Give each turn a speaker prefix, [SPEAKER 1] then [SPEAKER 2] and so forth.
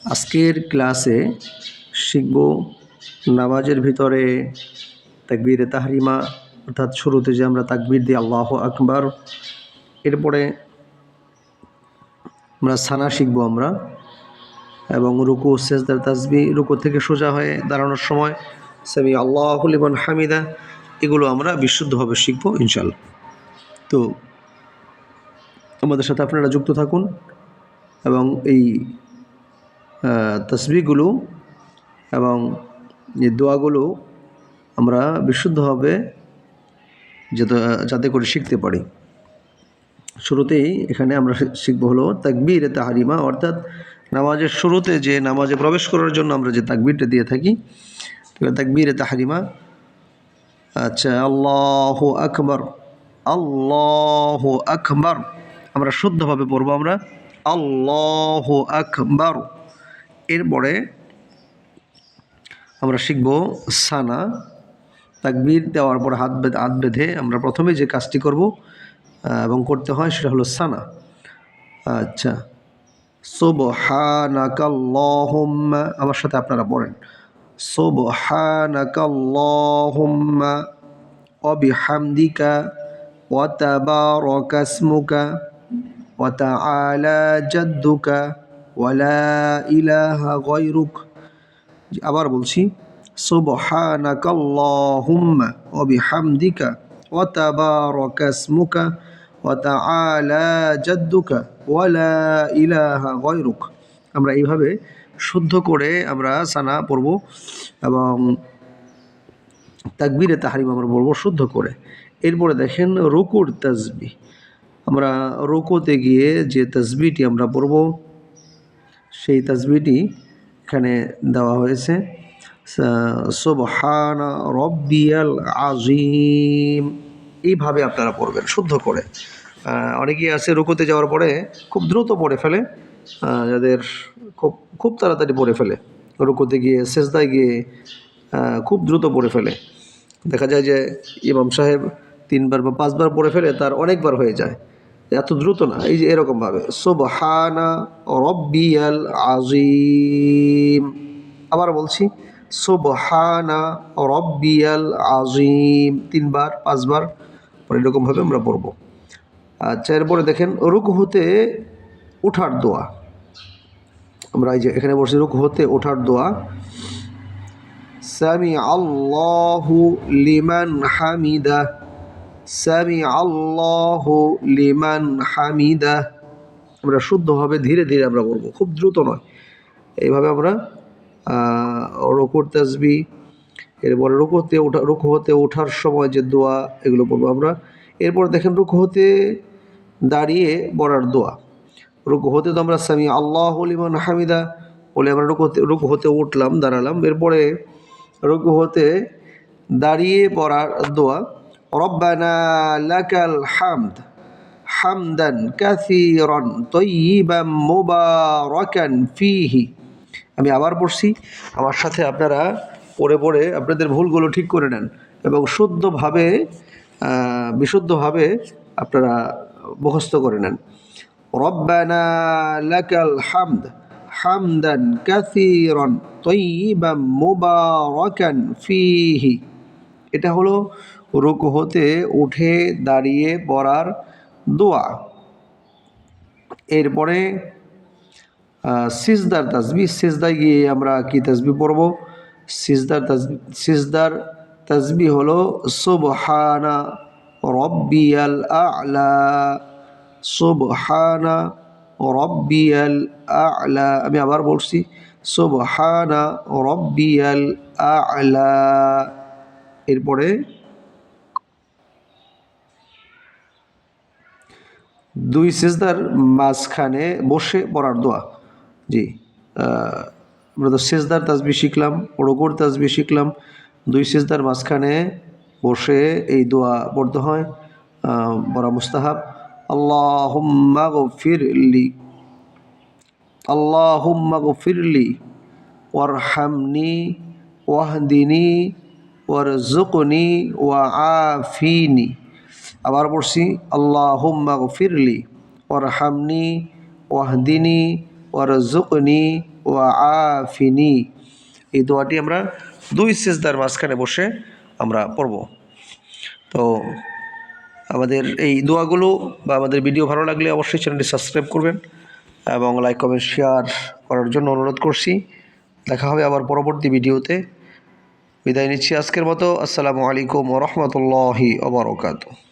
[SPEAKER 1] আজকের ক্লাসে শিখব নামাজের ভিতরে তাকবীরে তাহরিমা, অর্থাৎ শুরুতে যে আমরা তাকবীর দিই আল্লাহু আকবার, এরপরে আমরা সানা শিখব আমরা, এবং রুকু সেজদার তাসবিহ, রুকু থেকে সোজা হয়ে দাঁড়ানোর সময় সামি আল্লাহু লিমান হামিদা, এগুলো আমরা বিশুদ্ধভাবে শিখব ইনশাআল্লাহ। তো আমাদের সাথে আপনারা যুক্ত থাকুন এবং এই তাসবিহগুলো এবং এই দোয়াগুলো আমরা বিশুদ্ধভাবে যাতে করে শিখতে পারি। শুরুতেই এখানে আমরা শিখব হলো তাকবীরে তাহরিমা, অর্থাৎ নামাজের শুরুতে যে নামাজে প্রবেশ করার জন্য আমরা যে তাকবীরটা দিয়ে থাকি, তাকবীরে তাহরিমা। আচ্ছা, আল্লাহু আকবার, আল্লাহু আকবার, আমরা শুদ্ধভাবে পড়ব আমরা আল্লাহু আকবার। এরপরে আমরা শিখব সানা। তাকবীর দেওয়ার পর হাত বেঁধে আমরা প্রথমে যে কাজটি করব এবং করতে হয় সেটা হলো সানা। আচ্ছা, সুবহানাকাল্লাহুম্মা, আমার সাথে আপনারা পড়েন সুবহানাকাল্লাহুম্মা ওয়া বিহামদিকা ওয়া তাবারাকা ইসমুকা ওয়া তাআলা জাদ্দুকা ওয়া লা ইলাহা গায়রুক। আবার বলছি, সুবহানাকাল্লাহুম্মা ওয়া বিহামদিকা ওয়া তাবারাকা ইসমুকা ওয়া তাআলা জাদ্দুকা ওয়া লা ইলাহা গায়রুক। আমরা এইভাবে শুদ্ধ করে আমরা সানা পড়ব এবং তাকবীরে তাহরিম আমরা পড়ব শুদ্ধ করে। এরপরে দেখেন রুকুর তাসবিহ। আমরা রুকুতে গিয়ে যে তাসবিহটি আমরা পড়ব, সেই তাসবিহটি এখানে দেওয়া হয়েছে, সুবহানা রব্বিয়াল আযীম। এইভাবে আপনারা পড়বেন শুদ্ধ করে। অনেকেই আছে রুকুতে যাওয়ার পরে খুব দ্রুত পড়ে ফেলে, যাদের খুব তাড়াতাড়ি পড়ে ফেলে, রুকুতে গিয়ে সেজদায় গিয়ে খুব দ্রুত পড়ে ফেলে। দেখা যায় যে ইমাম সাহেব 3 বার বা 5 বার পড়ে ফেলে, তার অনেকবার হয়ে যায়। এত দ্রুত না, এই যে এরকমভাবে সুবহানা রব্বিয়াল আযীম। আবার বলছি, সুবহানা রব্বিয়াল আযীম, 3 বার 5 বার পরে এরকমভাবে আমরা পড়ব। আচ্ছা, এরপরে দেখেন রুকু হতে ওঠার দোয়া। আমরা এই যে এখানে বলছি রুকু হতে ওঠার দোয়া, সামি আল্লাহু লিমান হামিদা, সামি আল্লাহু লিমান হামিদা। আমরা শুদ্ধভাবে ধীরে ধীরে আমরা পড়ব, খুব দ্রুত নয়। এইভাবে আমরা রুকুর তাসবিহ, এরপরে রুকু হতে ওঠার সময় যে দোয়া, এগুলো পড়বো আমরা। এরপর দেখেন রুকু হতে দাঁড়িয়ে পড়ার দোয়া। রুকু হতে তো আমরা সামি আল্লাহু লিমান হামিদা বলে আমরা রুকু হতে উঠলাম, দাঁড়ালাম। এরপরে রুকু হতে দাঁড়িয়ে পড়ার দোয়া, রব্বানা লাকাল হামদ হামদান কাসীরান তাইয়িবান মুবারাকান ফীহি। আমি আবার পড়ছি, আমার সাথে আপনারা পড়ে পড়ে আপনাদের ভুলগুলো ঠিক করে নেন এবং বিশুদ্ধভাবে আপনারা মুখস্থ করে নেন। রব্বানা লাকাল হামদ হামদান কাসীরান তাইয়িবান মুবারাকান ফীহি। এটা হলো রুকু হতে উঠে দাঁড়িয়ে পড়ার দোয়া। এরপরে সিজদার তাসবিহ। সিজদায় গিয়ে আমরা কি তাসবিহ পড়ব? সিজদার তাসবিহ হলো সুবহানা রব্বিয়াল আ'লা, সুবহানা রব্বিয়াল আ'লা। আমি আবার বলছি, সুবহানা রব্বিয়াল আ'লা। এরপরে দুই সিজদার মাঝখানে বসে পড়ার দোয়া। জি, আমরা তো সিজদার তাসবিহ শিখলাম, রুকুর তাসবিহ শিখলাম, দুই সিজদার মাঝখানে বসে এই দোয়া পড়তে হয়, পড়া মুস্তাহাব। আল্লাহুম্মা গফিরলি, আল্লাহুম্মা গফিরলি ওয়ারহামনি ওয়াহদিনি ওয়ারযুকনি ওয়াআফিনি। আবার পড়ছি, আল্লাহুম্মা গফিরলি ওয়ারহামনি ওয়াহদিনি ওয়ারযুকনি ওয়া আফিনি। এই দোয়াটি আমরা 2 সিজদার মাঝখানে বসে আমরা পড়ব। তো আমাদের এই দোয়াগুলো বা আমাদের ভিডিও ভালো লাগলে অবশ্যই চ্যানেলটি সাবস্ক্রাইব করবেন এবং লাইক কমেন্ট শেয়ার করার জন্য অনুরোধ করছি। দেখা হবে আবার পরবর্তী ভিডিওতে। বিদায় নিচ্ছি আজকের মতো। আসসালামু আলাইকুম ওয়া রাহমাতুল্লাহি ওয়া বারাকাতুহু।